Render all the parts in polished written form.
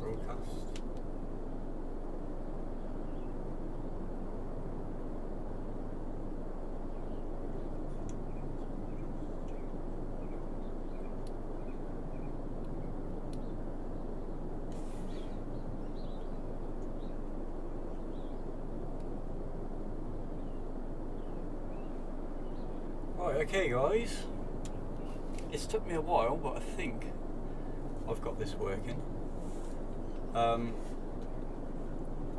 broadcast. Right, okay guys, it's took me a while, but I think I've got this working. I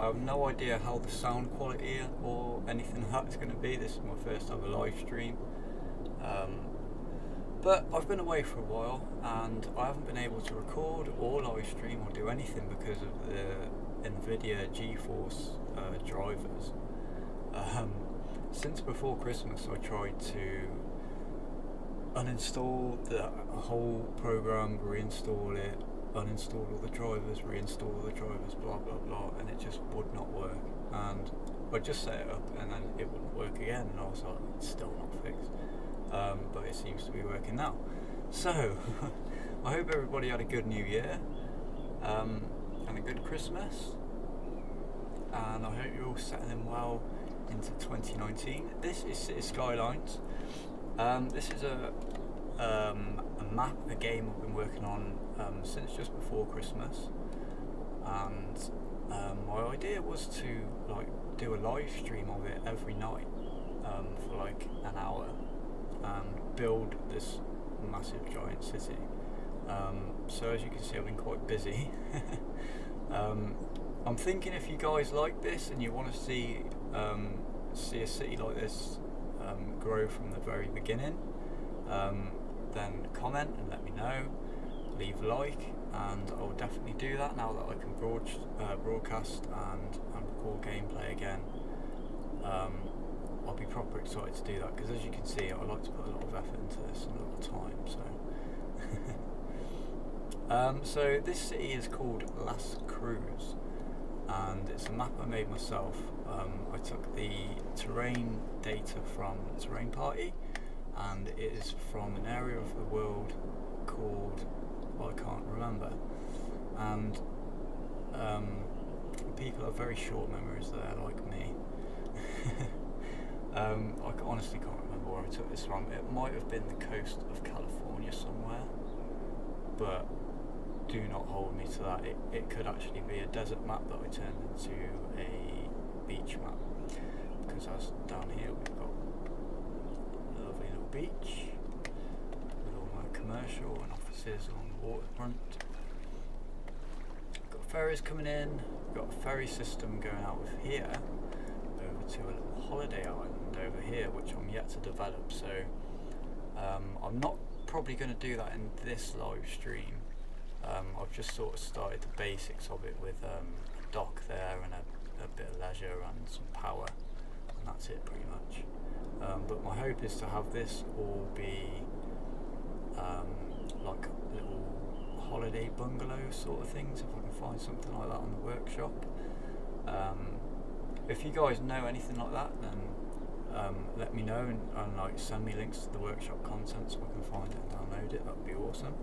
have no idea how the sound quality or anything like that is going to be. This is my first ever live stream, but I've been away for a while and I haven't been able to record or live stream or do anything because of the NVIDIA GeForce drivers. Since before Christmas I tried to uninstall the whole program, reinstall it, uninstall all the drivers, reinstall all the drivers, blah blah blah, and it just would not work. And I just set it up and then it wouldn't work again, and I was like, it's still not fixed. But it seems to be working now. So I hope everybody had a good New Year and a good Christmas, and I hope you're all settling well into 2019. This is City Skylines. This is a map, a game I've been working on since just before Christmas, and my idea was to do a live stream of it every night for like an hour and build this massive giant city. So as you can see, I've been quite busy. I'm thinking if you guys like this and you want to see a city like this grow from the very beginning, then comment and let me know, leave a like, and I'll definitely do that now that I can broadcast and record gameplay again. I'll be proper excited to do that because, as you can see, I like to put a lot of effort into this and a lot of time. So this city is called Las Cruz, and it's a map I made myself. I took the terrain data from Terrain Party, and it is from an area of the world called, well, I can't remember, and people have very short memories there, like me. I honestly can't remember where I took this from. It might have been the coast of California somewhere, but do not hold me to that. It could actually be a desert map that I turned into a beach map, because as down here we've got a lovely little beach with all my commercial and offices along the waterfront. Got ferries coming in, we've got a ferry system going out of here over to a little holiday island over here, which I'm yet to develop, so I'm not probably going to do that in this live stream. I've just sort of started the basics of it with a dock there and a bit of leisure and some power, and that's it pretty much. But my hope is to have this all be like little holiday bungalow sort of things, if I can find something like that on the workshop. If you guys know anything like that, then let me know and like send me links to the workshop content so I can find it and download it. That would be awesome.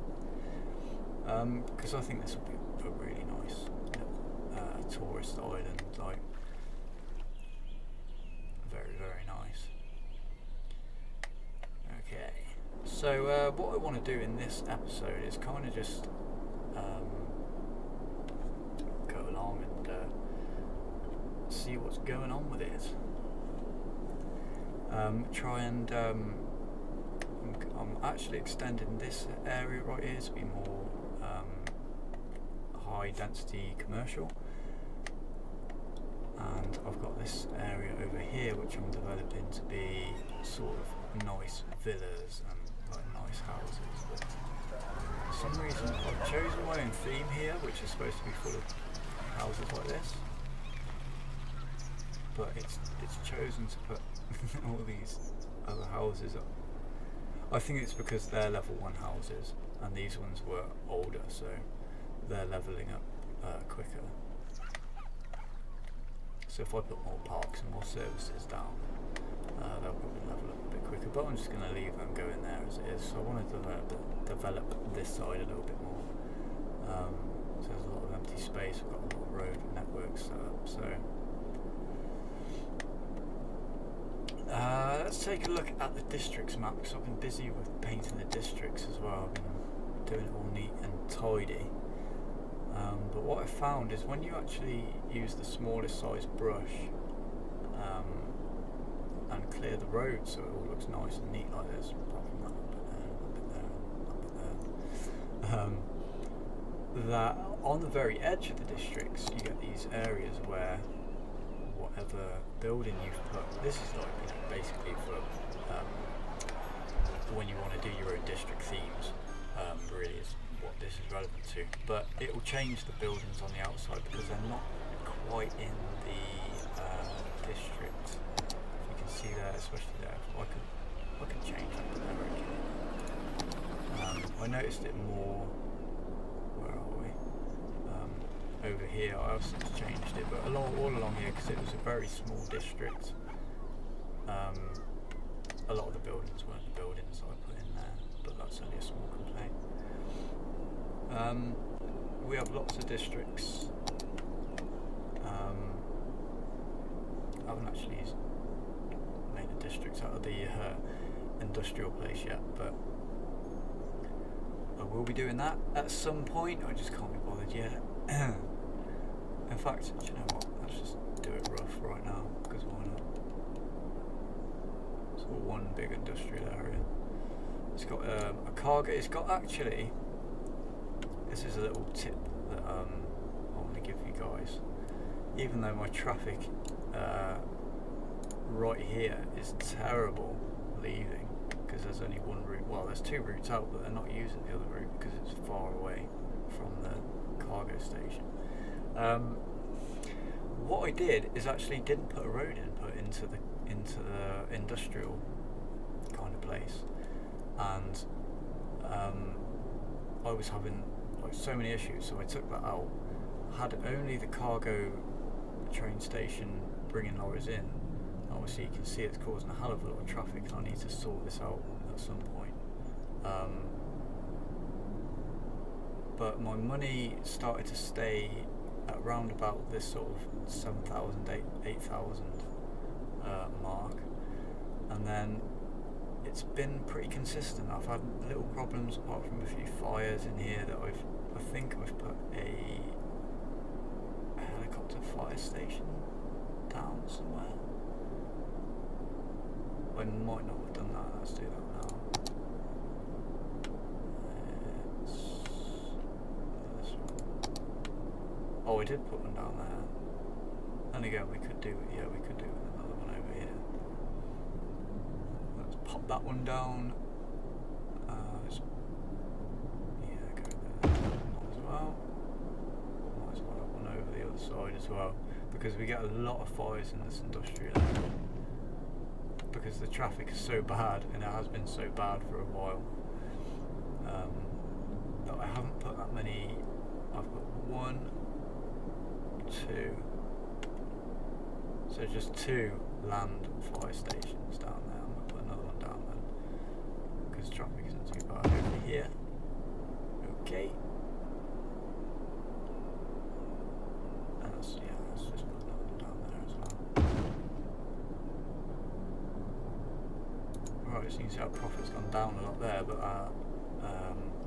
Because I think this will be a really nice tourist island, like very, very nice. Okay, so what I want to do in this episode is kind of just go along and see what's going on with it. Try and I'm actually extending this area right here to be more high density commercial, and I've got this area over here which I'm developing to be sort of nice villas and like nice houses. But for some reason I've chosen my own theme here, which is supposed to be full of houses like this, but it's chosen to put all these other houses up. I think it's because they're level 1 houses and these ones were older, so they're levelling up quicker. So if I put more parks and more services down, they'll probably level up a bit quicker, but I'm just going to leave them going there as it is. So I want to develop this side a little bit more. So there's a lot of empty space. We've got a lot of road network set up. So let's take a look at the districts map, because I've been busy with painting the districts as well. I've been doing it all neat and tidy. But what I found is when you actually use the smallest size brush and clear the road so it all looks nice and neat like this, apart from that that on the very edge of the districts you get these areas where whatever building you've put, this is like, you know, basically for when you want to do your own district themes, really is what this is relevant to. But it will change the buildings on the outside because they're not quite in the district. You can see there, especially there. I can change that to there again. I noticed it more. Where are we? Over here. I have since changed it, but all along here, because it was a very small district. A lot of the buildings weren't the buildings I put in there, but that's only a small complaint. We have lots of districts. I haven't actually made a district out of the industrial place yet, but I will be doing that at some point. I just can't be bothered yet. In fact, do you know what? Let's just do it rough right now, because why not? It's all one big industrial area. It's got a cargo. It's got actually. This is a little tip that I want to give you guys. Even though my traffic right here is terrible leaving, because there's only one route. Well, there's two routes out, but they're not using the other route because it's far away from the cargo station. What I did is actually didn't put a road input into the industrial kind of place, and I was having like so many issues, so I took that out. Had only the cargo train station bringing lorries in. Obviously you can see it's causing a hell of a lot of traffic, and I need to sort this out at some point. But my money started to stay at round about this sort of 7,000, 8,000 mark, and then it's been pretty consistent. I've had little problems apart from a few fires in here that I think I've put a helicopter fire station down somewhere. I might not have done that. Let's do that now. It's this one. Oh, I did put one down there. And again, we could do it with another one over here. Let's pop that one down. Go there. Might as well have one over the other side as well, because we get a lot of fires in this industrial area. Because the traffic is so bad, and it has been so bad for a while, that I haven't put that many. I've got 1, 2, so just 2 land fire stations down there. I'm going to put another one down then, because traffic isn't too bad over here. Okay. And let's just put another one down there as well. Right, so you can see our profit's gone down a lot there, but our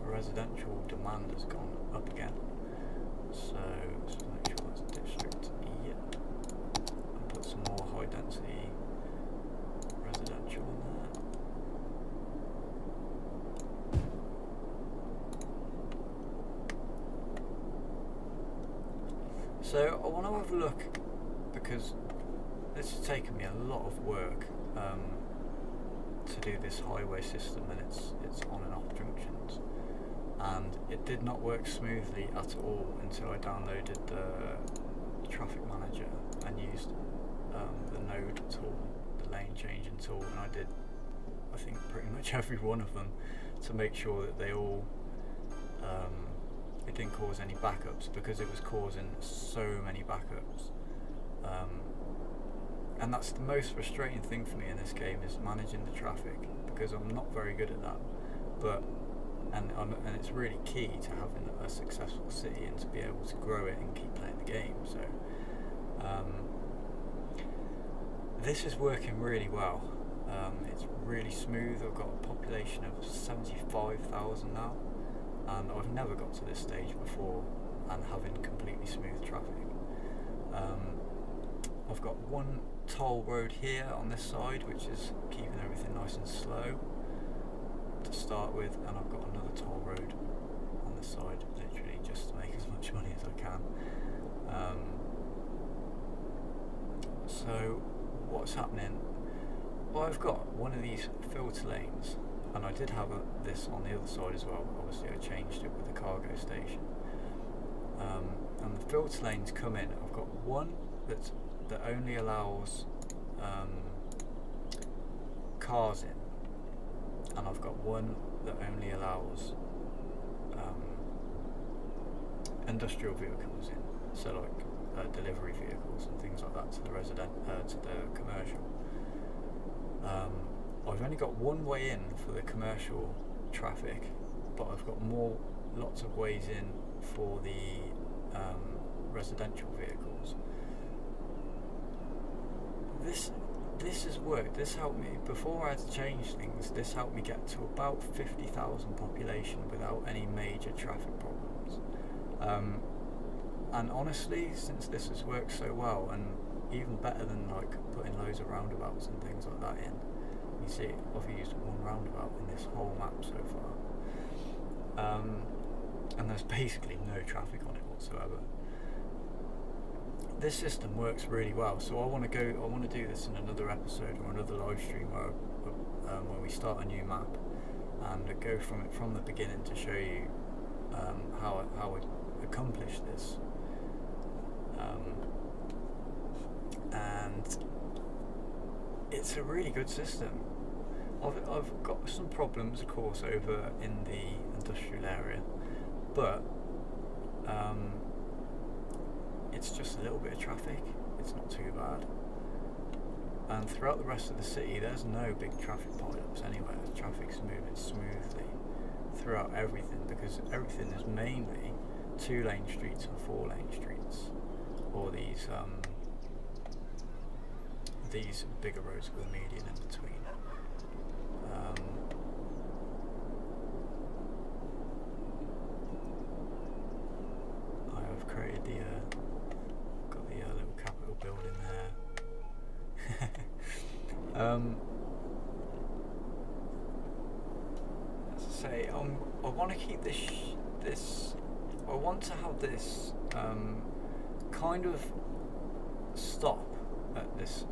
residential demand has gone up again. So let's make sure that's district. Yep. And put some more high density residential in there. So I want to have a look, because this has taken me a lot of work to do this highway system, and it's on and off junctions, and it did not work smoothly at all until I downloaded the traffic manager and used the node tool, the lane changing tool, and I did, I think, pretty much every one of them to make sure that they all it didn't cause any backups, because it was causing so many backups. And that's the most frustrating thing for me in this game, is managing the traffic, because I'm not very good at that. But and it's really key to having a successful city and to be able to grow it and keep playing the game. So this is working really well. It's really smooth. I've got a population of 75,000 now, and I've never got to this stage before and having completely smooth traffic. I've got one toll road here on this side, which is keeping everything nice and slow to start with, and I've got another toll road on this side, literally just to make as much money as I can. So what's happening? Well, I've got one of these filter lanes, and I did have this on the other side as well, but obviously I changed it with the cargo station. And the filter lanes come in. I've got one that only allows cars in, and I've got one that only allows industrial vehicles in, so like delivery vehicles and things like that to the commercial. I've only got one way in for the commercial traffic, but I've got lots of ways in for the residential vehicles. This has worked. This helped me, before I had to change things, this helped me get to about 50,000 population without any major traffic problems. And honestly, since this has worked so well, and even better than like putting loads of roundabouts and things like that in, you see I've used one roundabout in this whole map so far, and there's basically no traffic on it whatsoever. This system works really well, so I want to do this in another episode or another live stream where we start a new map and go from the beginning to show you how I accomplished this. And it's a really good system. I've got some problems, of course, over in the industrial area, but it's just a little bit of traffic. It's not too bad. And throughout the rest of the city, there's no big traffic pileups anywhere. The traffic's moving smoothly throughout everything, because everything is mainly 2-lane streets and 4-lane streets, or these bigger roads with a median in between. I have created got the little Capitol building there. As I say, I want to keep this. I want to have this kind of stop at this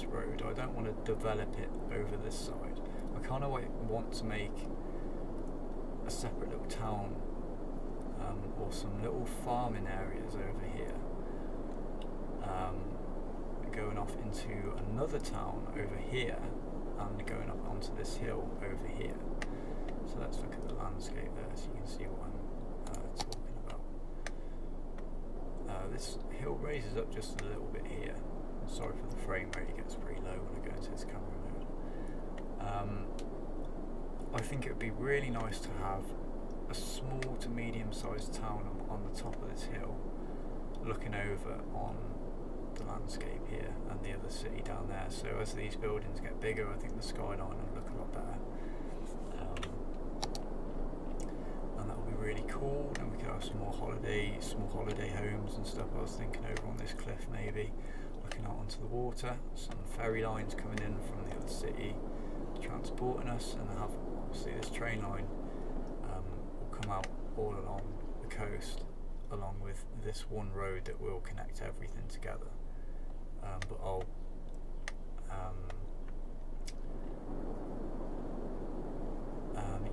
road. I don't want to develop it over this side. I kind of want to make a separate little town or some little farming areas over here, going off into another town over here and going up onto this hill over here. So let's look at the landscape there so you can see what I'm talking about. This hill raises up just a little bit here. I'm sorry for the frame rate, it gets pretty low when I go into this camera mode. I think it would be really nice to have a small to medium sized town on the top of this hill, looking over on the landscape here and the other city down there. So as these buildings get bigger, I think the skyline will look a lot better. And that would be really cool. And we could have small holiday homes and stuff. I was thinking over on this cliff maybe, looking out onto the water, some ferry lines coming in from the other city, transporting us, and have obviously this train line will come out all along the coast, along with this one road that will connect everything together. But I'll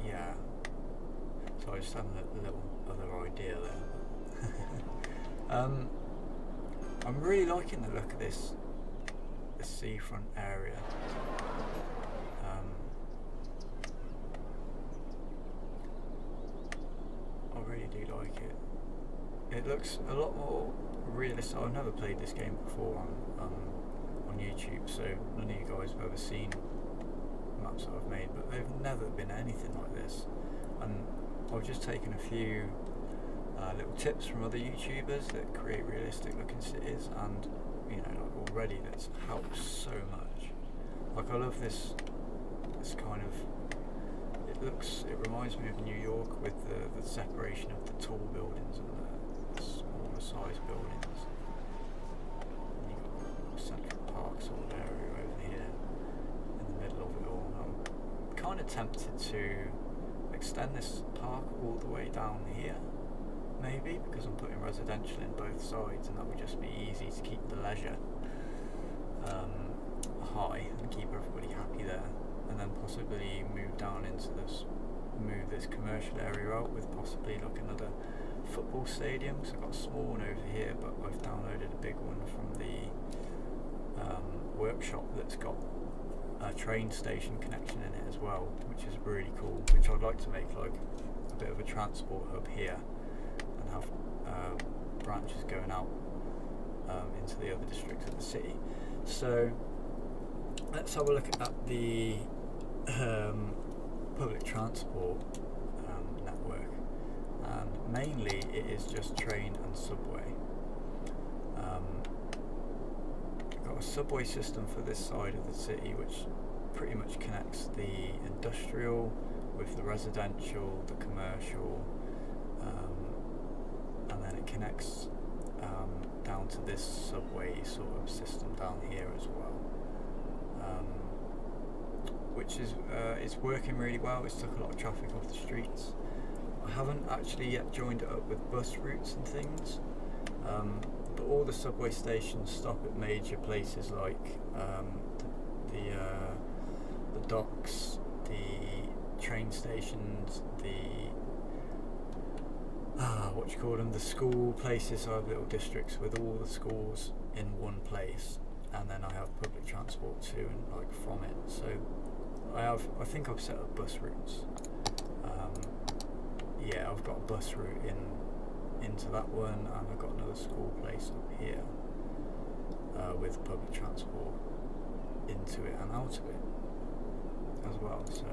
yeah. So I just had a little other idea there. I'm really liking the look of this seafront area. I really do like it. It looks a lot more realistic. I've never played this game before on YouTube, so none of you guys have ever seen maps that I've made, but they've never been anything like this. And I've just taken a few little tips from other YouTubers that create realistic looking cities, and you know, like already that's helped so much. Like I love this kind of, it reminds me of New York with the separation of the tall buildings and the smaller size buildings. And you've got Central Park sort of area over here in the middle of it all. I'm kind of tempted to extend this park all the way down here, maybe, because I'm putting residential in both sides, and that would just be easy to keep the leisure high and keep everybody happy there, and then possibly move down into this, move this commercial area out with possibly like another football stadium. So I've got a small one over here, but I've downloaded a big one from the workshop that's got a train station connection in it as well, which is really cool, which I'd like to make like a bit of a transport hub here and have branches going out into the other districts of the city. So let's have a look at the public transport network, and mainly it is just train and subway. We've got a subway system for this side of the city which pretty much connects the industrial with the residential, the commercial, and then it connects down to this subway sort of system down here as well, which is it's working really well. It's took a lot of traffic off the streets. I haven't actually yet joined it up with bus routes and things, but all the subway stations stop at major places like the docks, the train stations, the what do you call them, the school places. I have little districts with all the schools in one place, and then I have public transport too, and like from it. So I think I've set up bus routes. Yeah, I've got a bus route into that one, and I've got another school place up here with public transport into it and out of it as well. So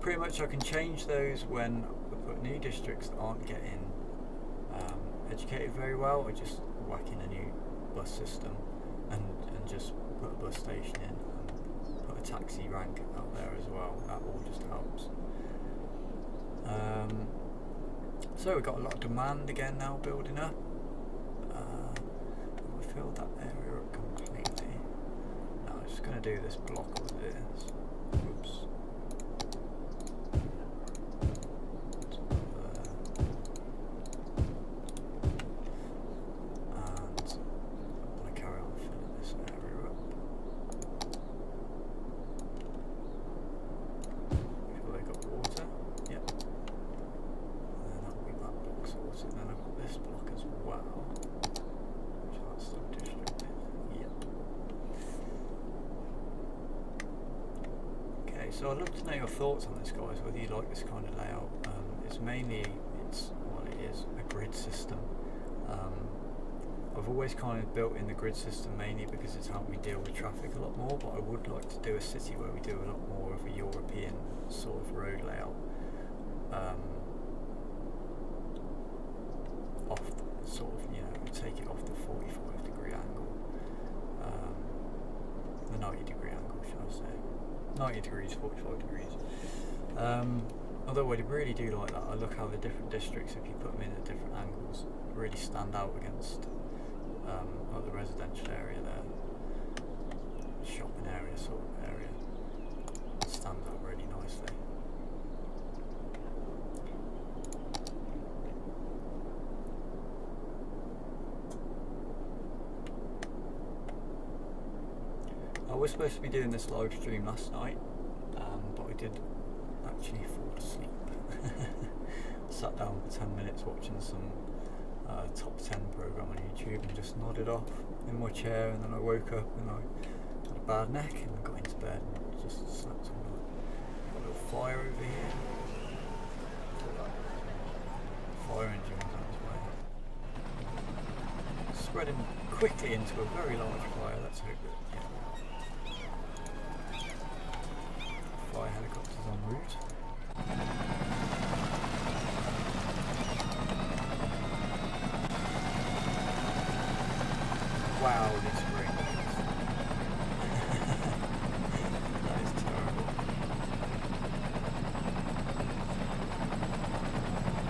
pretty much I can change those when I put new districts that aren't getting educated very well. I just whack in a new bus system and just put a bus station in and put a taxi rank out there as well. That all just helps. So we've got a lot of demand again now building up. We filled that area up completely. Now I'm just going to do this block with this. Oops. So I'd love to know your thoughts on this, guys, whether you like this kind of layout. It is a grid system. I've always kind of built in the grid system mainly because it's helped me deal with traffic a lot more, but I would like to do a city where we do a lot more of a European sort of road layout. Off the, sort of, you know, take it off the 45-degree angle. The 90-degree angle, should I say. 90 degrees, 45 degrees. Although I really do like that. I look how the different districts, if you put them in at different angles, really stand out against like the residential area there, shopping area sort of area. It stands out really nicely. I was supposed to be doing this live stream last night, but I did actually fall asleep. Sat down for 10 minutes watching some top 10 program on YouTube and just nodded off in my chair, and then I woke up and I had a bad neck and I got into bed and just slept all night. Got a little fire over here. Fire engine was on its way. Spreading quickly into a very large fire. Let's hope that, yeah. Fire helicopters en route. Wow, this ring. That is terrible.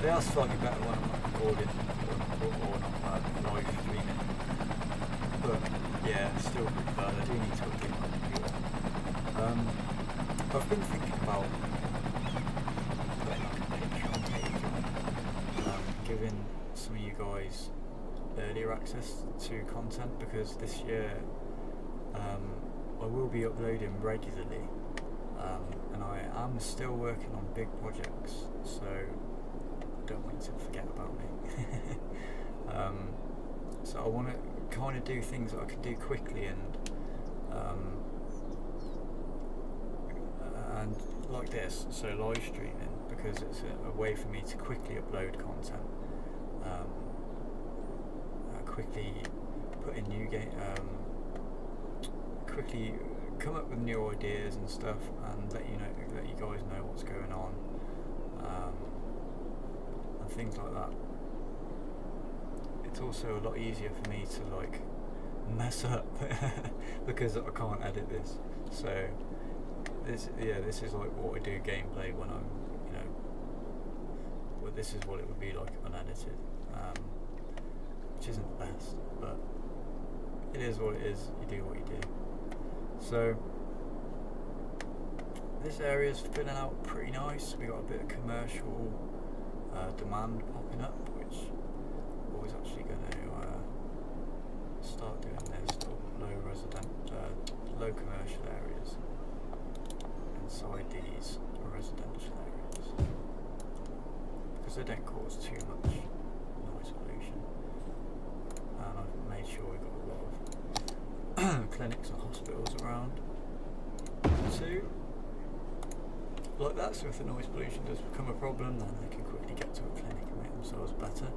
They are slightly better when I'm not recording or not live streaming. But yeah, still pretty bad. I do need to update my computer. I've been thinking about putting like a Patreon page on, giving some of you guys earlier access to content, because this year I will be uploading regularly, and I am still working on big projects, so don't want you to forget about me. So I want to kind of do things that I can do quickly and like this, so live streaming, because it's a way for me to quickly upload content, quickly put in new game, quickly come up with new ideas and stuff, and let you guys know what's going on, and things like that. It's also a lot easier for me to like mess up because I can't edit this. So this is like what I do gameplay when I'm, well, this is what it would be like unedited, which isn't the best, but it is what it is. You do what you do. So this area is filling out pretty nice. We got a bit of commercial demand popping up, which I was actually going to start doing this low commercial areas inside these residential areas, because they don't cause too much noise pollution. And I've made sure we've got a lot of clinics and hospitals around too, like that, so if the noise pollution does become a problem, then they can quickly get to a clinic and make themselves better.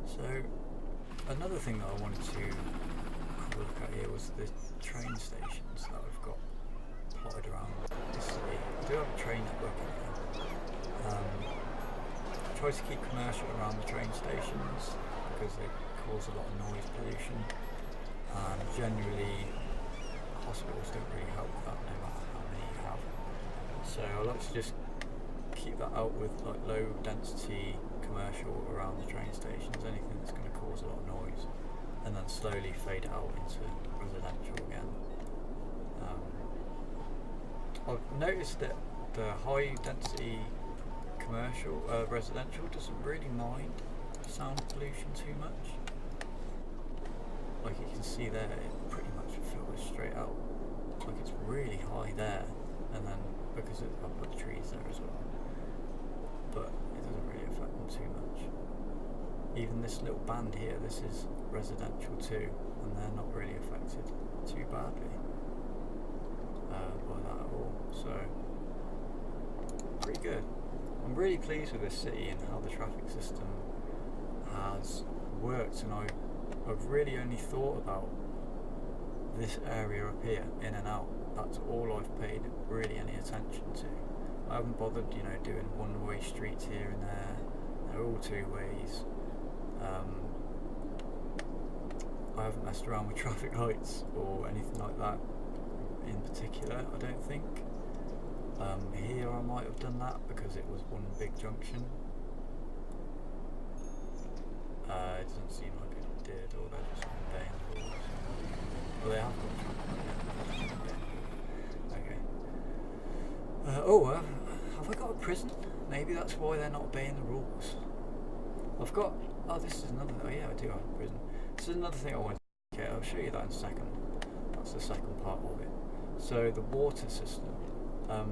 So another thing that I wanted to have a look at here was the train stations that I've got plotted around the city. I do have a train network in here. I try to keep commercial around the train stations because they cause a lot of noise pollution, and generally hospitals don't really help with that, no matter how many you have. So I like to just keep that out with like low density commercial around the train stations, anything that's going to cause a lot of noise, and then slowly fade it out into residential again. I've noticed that the high density commercial residential doesn't really mind sound pollution too much. Like you can see there, it pretty much filters straight out. Like it's really high there, and then because I've put trees there as well, but it doesn't really affect them too much. Even this little band here, this is residential too, and they're not really affected too badly by that at all. So pretty good. I'm really pleased with this city and how the traffic system has worked, and I've really only thought about this area up here, in and out. That's all I've paid really any attention to. I haven't bothered, doing one-way streets here and there. They're all two ways. I haven't messed around with traffic lights or anything like that in particular, I don't think. Here I might have done that because it was one big junction. It doesn't seem like it did, or they're just obeying the rules. Well, they have got traffic lights. Okay. Have I got a prison? Maybe that's why they're not obeying the rules. I've got... this is another... Oh yeah, I do have a prison. This is another thing I want to... Okay, I'll show you that in a second. That's the second part of it. So, the water system. I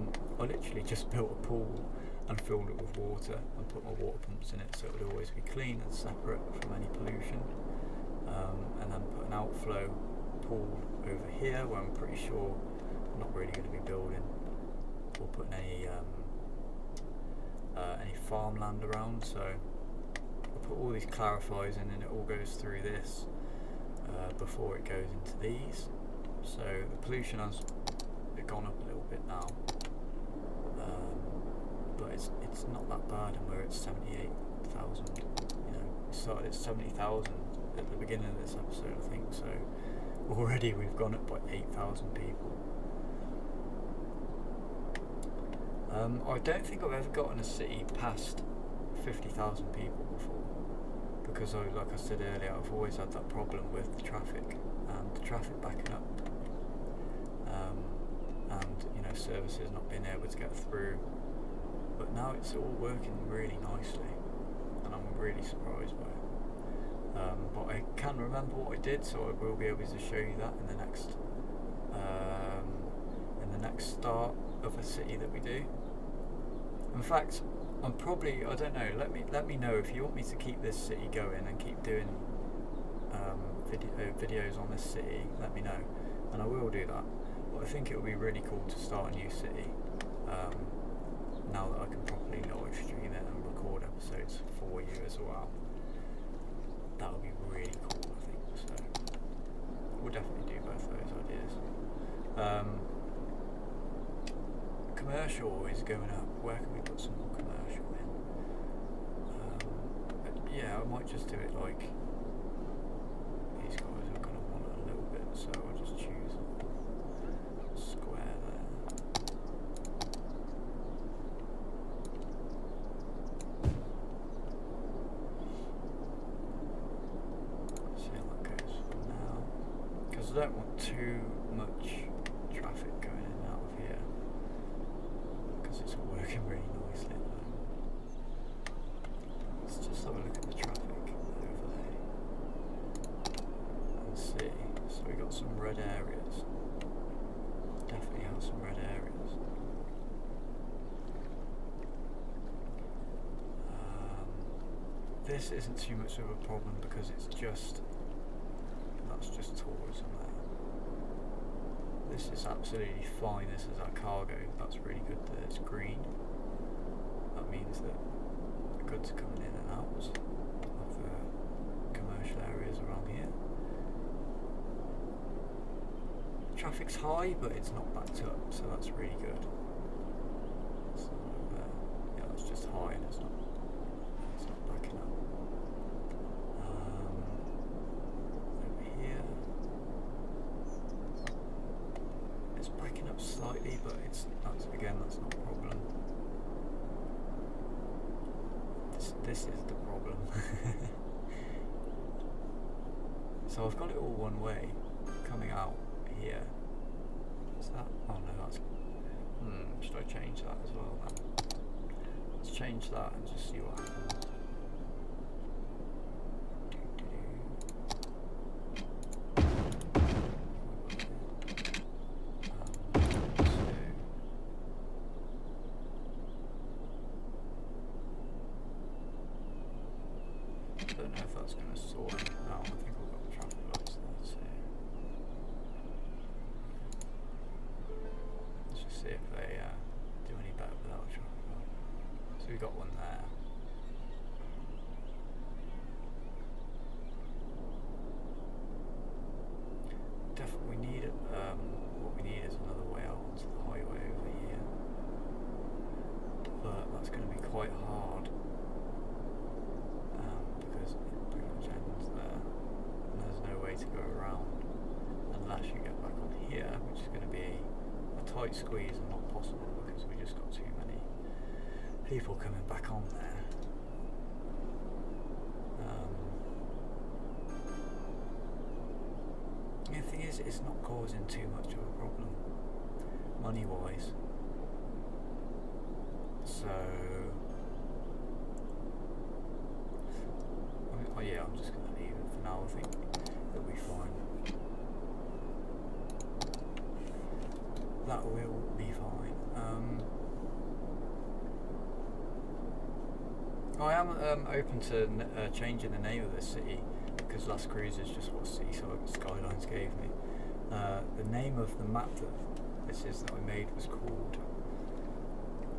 literally just built a pool and filled it with water and put my water pumps in it so it would always be clean and separate from any pollution. And then put an outflow pool over here where I'm pretty sure I'm not really going to be building or putting any farmland around. So I put all these clarifiers in, and it all goes through this before it goes into these. So the pollution has gone up a little bit now, but it's not that bad, and we're at 78,000. You know, we started at 70,000 at the beginning of this episode, I think. So already we've gone up by 8,000 people. I don't think I've ever gotten a city past 50,000 people before, because like I said earlier, I've always had that problem with the traffic and the traffic backing up, and you know, services not being able to get through. But now it's all working really nicely, and I'm really surprised by it. But I can remember what I did, so I will be able to show you that in the next start of a city that we do. In fact, I don't know, let me know if you want me to keep this city going and keep doing videos on this city. Let me know, and I will do that. But I think it would be really cool to start a new city now that I can properly live stream it and record episodes for you as well. That would be really cool, I think. So we'll definitely do both those ideas. Commercial is going up. Where can we put some more commercial in? Yeah, I might just do it like these guys are going to want it a little bit, so I'll just choose a square there. See how that goes for now, because I don't want too much traffic going in and out of here, because it's all working really nicely at the moment. Let's just have a look at the traffic overlay and see. So we got some red areas. Definitely have some red areas. This isn't too much of a problem because that's just tourism there. This is absolutely fine. This is our cargo. That's really good that it's green. That means that the goods are coming in and out of the commercial areas around here. Traffic's high, but it's not backed up, so that's really good. So, yeah, that's just high and it's not backing up. Over here, it's backing up slightly, but that's not a problem. This is the problem. So I've got it all one way coming out here. Is that? Oh no, that's. Should I change that as well then? Let's change that and just see what happens. I don't know if that's going to sort it out. I think we've got the traffic lights there, so let's just see if they do any better without a traffic light. So we got one there. Definitely need it. What we need is another way out onto the highway over here, but that's going to be quite hard. Because it pretty much ends there, and there's no way to go around unless you get back on here, which is going to be a tight squeeze and not possible because we just got too many people coming back on there. The thing is, it's not causing too much of a problem money-wise, so yeah, I'm just going to leave it for now. I think it'll be fine. That will be fine. I am open to changing the name of this city, because Last Cruise is just what City Skylines gave me. The name of the map that this is that I made was called,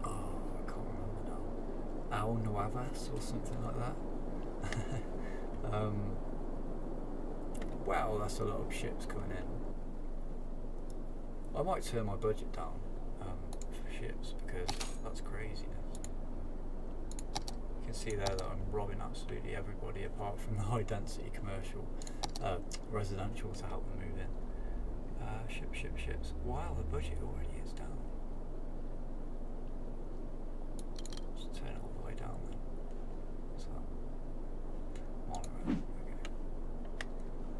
I can't remember now, Al Nuavas or something like that. Wow, that's a lot of ships coming in. I might turn my budget down for ships because that's craziness. see there that I'm robbing absolutely everybody apart from the high density commercial, residential to help them move in. Ships. Wow, the budget already is down. Just turn it all the way down then. What's that? Monorail. Okay.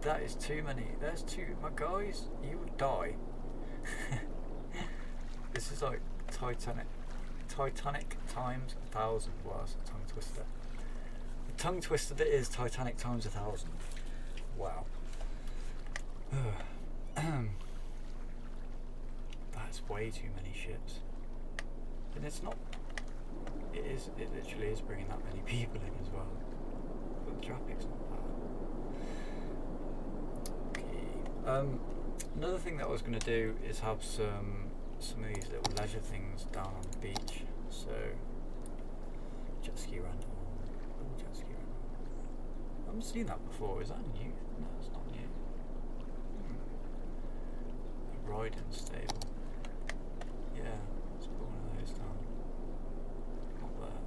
That is too many. There's too. My guys, you would die. This is like Titanic times 1,000. Wow, that's a tongue twister. The tongue twister that is Titanic times 1,000. Wow. That's way too many ships. And it's not. It literally is bringing that many people in as well. But the traffic's not bad. Okay. Another thing that I was going to do is have some of these little leisure things down on the beach. So, jet ski rental. Oh, jet ski rental. I haven't seen that before. Is that new? No, it's not new. A riding stable. Yeah, let's put one of those down. Not there.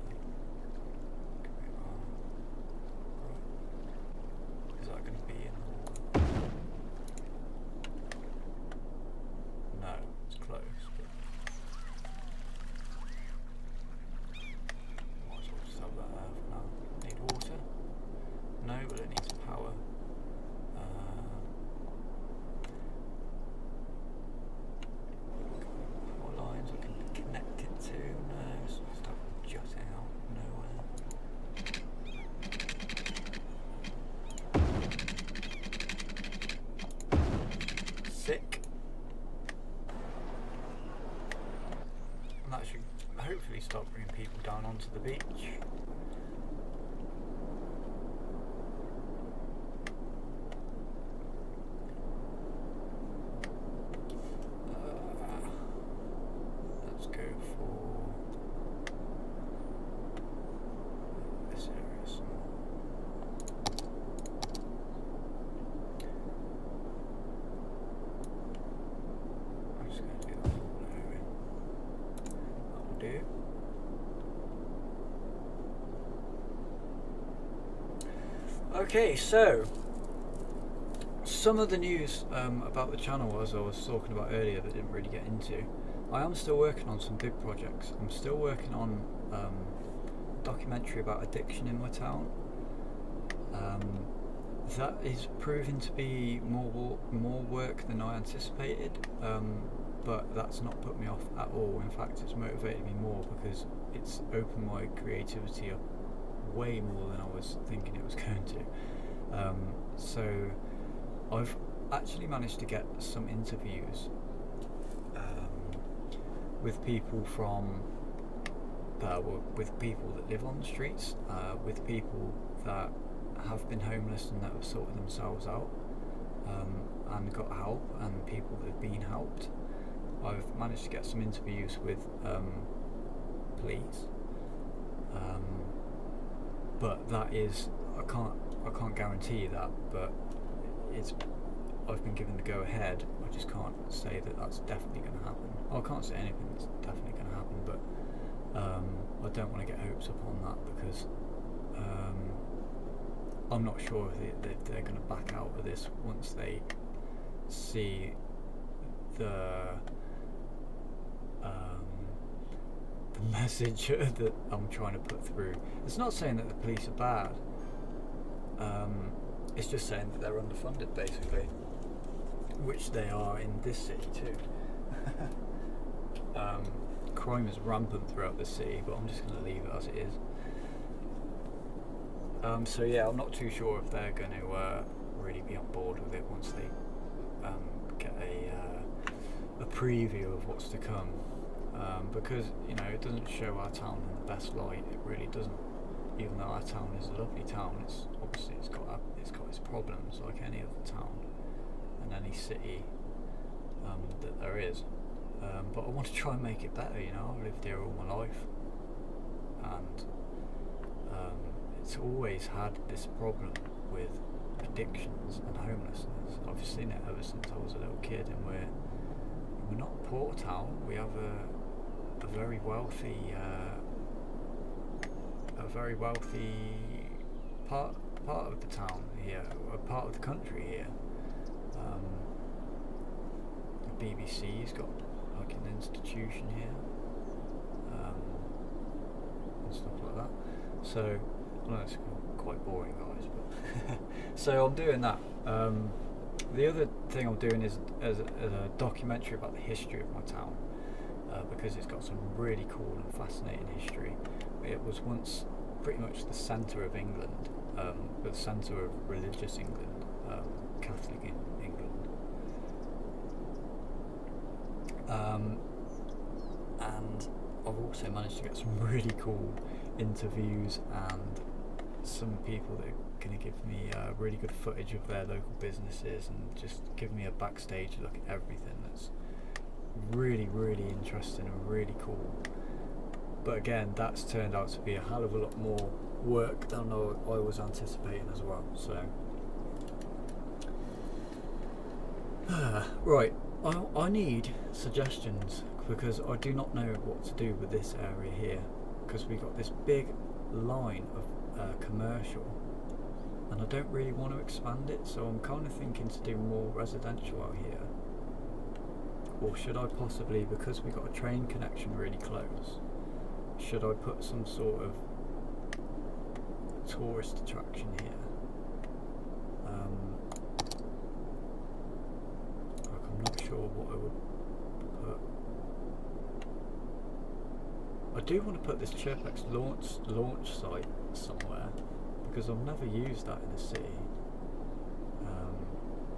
Right. Is that going to be in the water? No, it's close. But might as well just have that there for now. Need water? No, but it needs power. Power lines I can connect it to. No, it's just jutting out nowhere. Sick. And that should hopefully start bringing people down onto the beach. Let's go for this area some more. I'm just going to do that whole area. That will do. Okay, so some of the news about the channel, as I was talking about earlier, that I didn't really get into. I am still working on some big projects. I'm still working on a documentary about addiction in my town. That is proving to be more work than I anticipated, but that's not put me off at all. In fact, it's motivated me more because it's opened my creativity up way more than I was thinking it was going to. So I've actually managed to get some interviews with people from with people that live on the streets, with people that have been homeless and that have sorted themselves out and got help, and people that have been helped. I've managed to get some interviews with police, but that is I can't guarantee that, but I've been given the go ahead. I just can't say that that's definitely going to happen. I can't say anything that's definitely going to happen, but I don't want to get hopes up on that because I'm not sure if they're going to back out of this once they see the message that I'm trying to put through. It's not saying that the police are bad. It's just saying that they're underfunded, basically, which they are in this city too. Crime is rampant throughout the city, but I'm just going to leave it as it is. So yeah, I'm not too sure if they're going to really be on board with it once they get a preview of what's to come. Because it doesn't show our town in the best light. It really doesn't. Even though our town is a lovely town, it's got its problems like any other town and any city that there is. But I want to try and make it better. I've lived here all my life, and it's always had this problem with addictions and homelessness. I've seen it ever since I was a little kid, and we're not a poor town. We have a very wealthy a very wealthy part of the town here, a part of the country here. The BBC's got like an institution here, and stuff like that. So I know it's quite boring, guys, but so I'm doing that. The other thing I'm doing is a documentary about the history of my town, because it's got some really cool and fascinating history. It was once pretty much the centre of England, the centre of religious England, Catholic in England. And I've also managed to get some really cool interviews and some people that are going to give me really good footage of their local businesses and just give me a backstage look at everything. That's really, really interesting and really cool. But again, that's turned out to be a hell of a lot more work than I was anticipating as well. So right, I need suggestions, because I do not know what to do with this area here, because we've got this big line of commercial and I don't really want to expand it, so I'm kind of thinking to do more residential out here. Or should I possibly, because we got a train connection really close, should I put some sort of tourist attraction here? Like, I'm not sure what I would put. I do want to put this Chirpex launch site somewhere, because I've never used that in the city.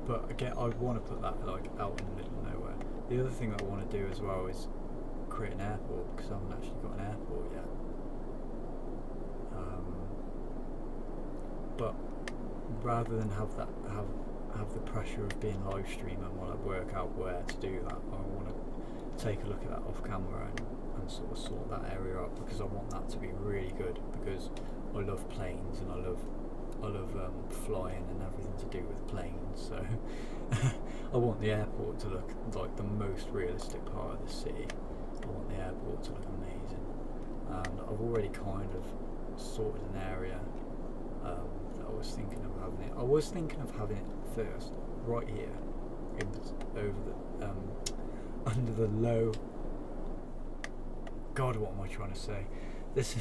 But again, I want to put that like out in the middle of nowhere. The other thing that I want to do as well is create an airport, because I haven't actually got an airport yet. But rather than have the pressure of being live streaming while I work out where to do that, I want to take a look at that off camera and sort of sort that area out, because I want that to be really good, because I love planes and I love flying and everything to do with planes. So I want the airport to look like the most realistic part of the city. I want the airport to look amazing, and I've already kind of sorted an area that I was thinking of having it. I was thinking of having it first right here, over the under the low. God, what am I trying to say? This.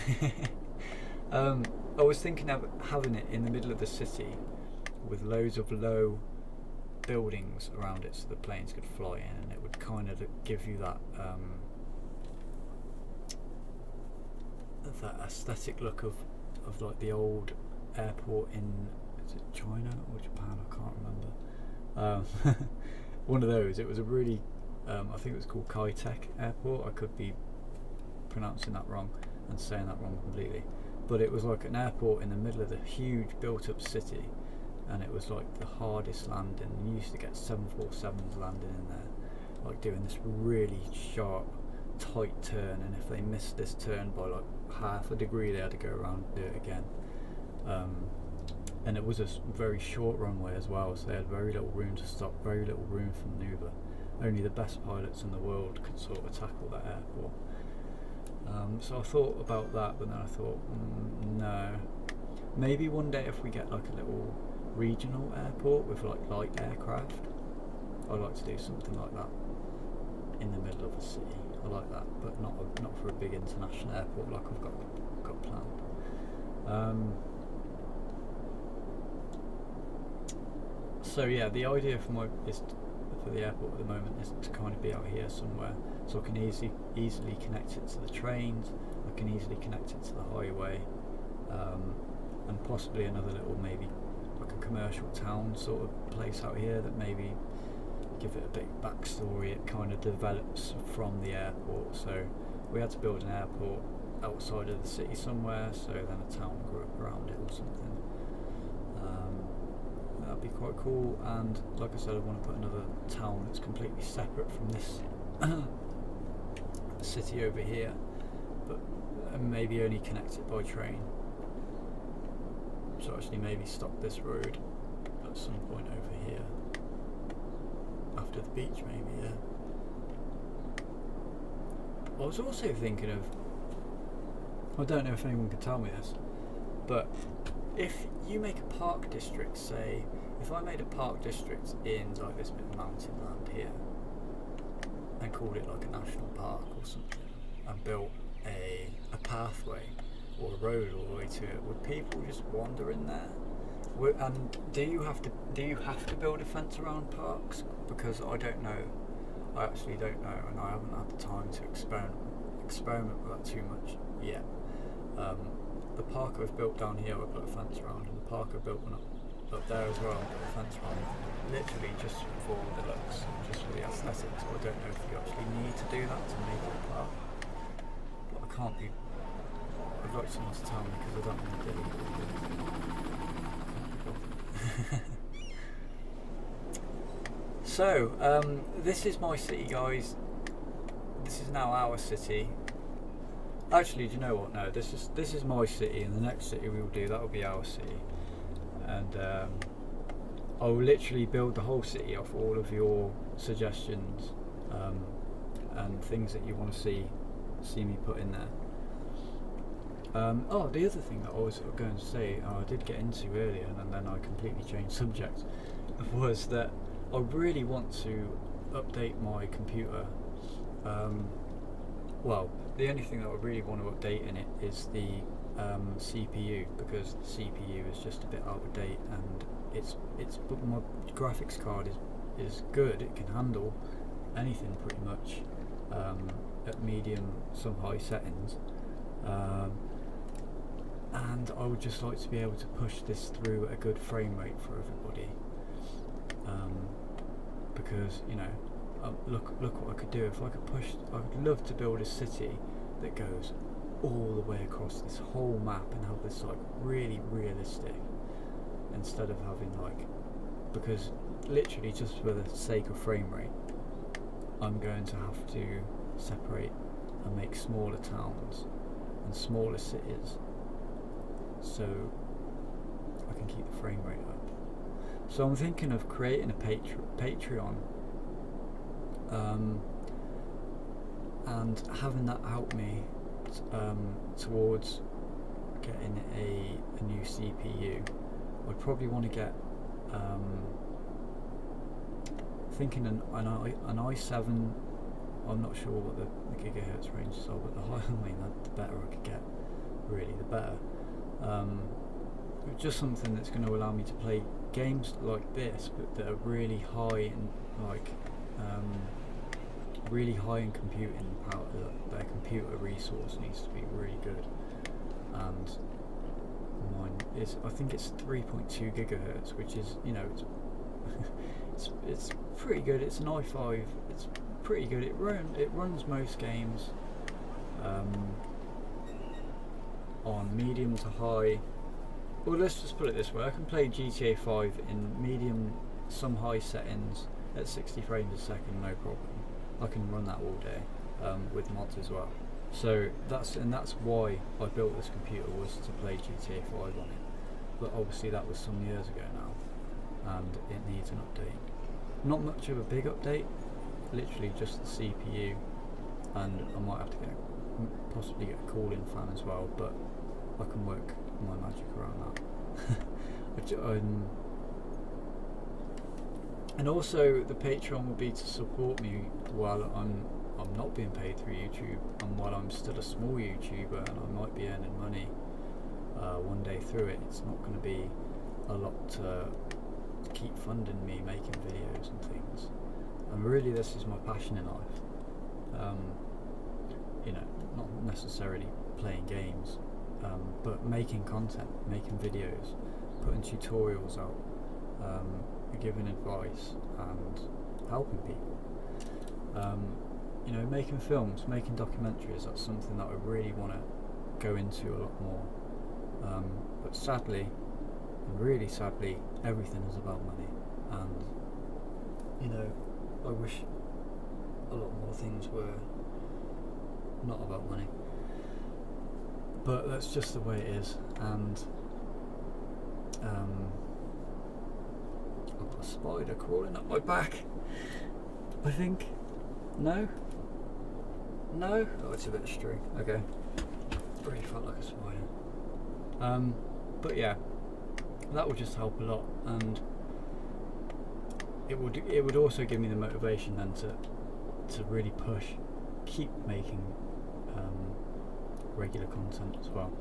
I was thinking of having it in the middle of the city with loads of low buildings around it, so the planes could fly in, and it would kind of give you that that aesthetic look of like the old airport in, is it China or Japan? I can't remember. One of those. It was a really I think it was called Kai-Tak Airport. I could be pronouncing that wrong and saying that wrong completely, but it was like an airport in the middle of the huge built-up city, and it was like the hardest landing. You used to get 747s landing in there, like doing this really sharp, tight turn, and if they missed this turn by like half a degree, they had to go around and do it again. And it was a very short runway as well, so they had very little room to stop, very little room for manoeuvre. Only the best pilots in the world could sort of tackle that airport. So I thought about that, but then I thought, no. Maybe one day if we get like a little regional airport with like light aircraft, I'd like to do something like that in the middle of a city. I like that, but not for a big international airport like I've got planned. So yeah, the idea for the airport at the moment is to kind of be out here somewhere, so I can easily connect it to the trains, I can easily connect it to the highway, and possibly another little, maybe like a commercial town sort of place out here that maybe give it a big backstory. It kind of develops from the airport, so we had to build an airport outside of the city somewhere, so then a town grew up around it or something. That'd be quite cool, and like I said, I want to put another town that's completely separate from this city over here, but maybe only connect it by train. So actually maybe stop this road at some point over here, after the beach maybe, yeah. I was also thinking of I don't know if anyone can tell me this, but if you make a park district, say, if I made a park district in like this bit of mountain land here, and called it like a national park or something, and built a pathway or a road all the way to it, would people just wander in there? And do you have to build a fence around parks? Because I don't know. I actually don't know, and I haven't had the time to experiment with that too much yet. The park I've built down here, I put a fence around, and the park I built one up there as well, I put a fence around, literally just for the looks, just for the aesthetics. I don't know if you actually need to do that to make it a park, but I can't be. I'd like someone to tell me, because I don't want to do it. So, this is my city, guys. This is now our city. Actually, do you know what? No, this is my city, and the next city we will do, that will be our city. And I will literally build the whole city off all of your suggestions and things that you want to see me put in there. Oh, the other thing that I was going to say, I did get into earlier, and then I completely changed subject, was that I really want to update my computer. Well, the only thing that I really want to update in it is the CPU, because the CPU is just a bit out of date, and but my graphics card is good. It can handle anything pretty much at medium, some high settings. And I would just like to be able to push this through a good frame rate for everybody, because you know, look what I could do if I could push. I would love to build a city that goes all the way across this whole map and have this like really realistic, instead of having like, because literally just for the sake of frame rate, I'm going to have to separate and make smaller towns and smaller cities, so I can keep the frame rate up. So I'm thinking of creating a Patreon, and having that help me towards getting a new CPU. I'd probably want to get thinking an i7. I'm not sure what the gigahertz ranges are, but the higher, the better I could get. Really, the better. Just something that's going to allow me to play games like this, but that are really high in really high in computing power. Their computer resource needs to be really good, and mine is, I think it's 3.2 gigahertz, which is, you know, it's pretty good. It's an i5. It's pretty good. It runs most games on medium to high. Well, let's just put it this way: I can play GTA 5 in medium, some high settings at 60 frames a second, no problem. I can run that all day with mods as well. So that's why I built this computer, was to play GTA 5 on it. But obviously that was some years ago now, and it needs an update. Not much of a big update, literally just the CPU, and I might have to possibly get a cooling fan as well, but I can work my magic around that. And also the Patreon will be to support me while I'm not being paid through YouTube, and while I'm still a small YouTuber and I might be earning money one day through it. It's not going to be a lot to keep funding me making videos and things. And really, this is my passion in life. You know, not necessarily playing games, but making content, making videos, putting tutorials out, giving advice and helping people. You know, making films, making documentaries, that's something that I really want to go into a lot more. But sadly, really sadly, everything is about money, and you know, I wish a lot more things were not about money, but that's just the way it is. And I've got a spider crawling up my back, I think. No, oh, it's a bit of string. Okay, really felt like a spider. But yeah, that would just help a lot, and it would also give me the motivation then to really push, keep making regular content as well.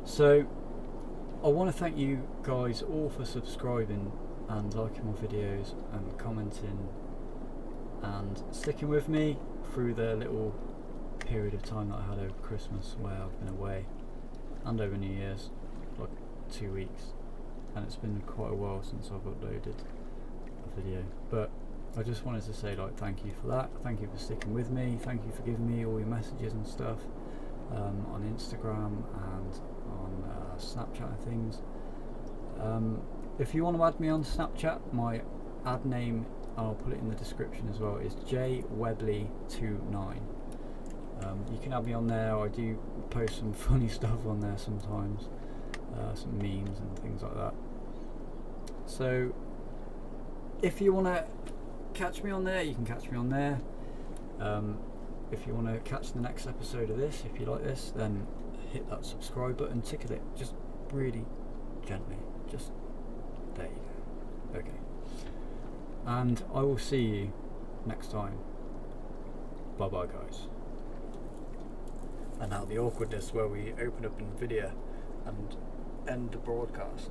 So I want to thank you guys all for subscribing and liking my videos and commenting and sticking with me through the little period of time that I had over Christmas where I've been away, and over New Year's, like 2 weeks, and it's been quite a while since I've uploaded a video. But I just wanted to say, like, thank you for that. Thank you for sticking with me. Thank you for giving me all your messages and stuff on Instagram and on Snapchat and things. If you want to add me on Snapchat, my ad name, I'll put it in the description as well, is jwebley29. You can add me on there. I do post some funny stuff on there sometimes, some memes and things like that. So if you want to catch me on there, you can catch me on there. If you want to catch the next episode of this, if you like this, then hit that subscribe button, tickle it, just really gently, just there you go. Okay, and I will see you next time. Bye bye guys. And now the awkwardness where we open up NVIDIA and end the broadcast.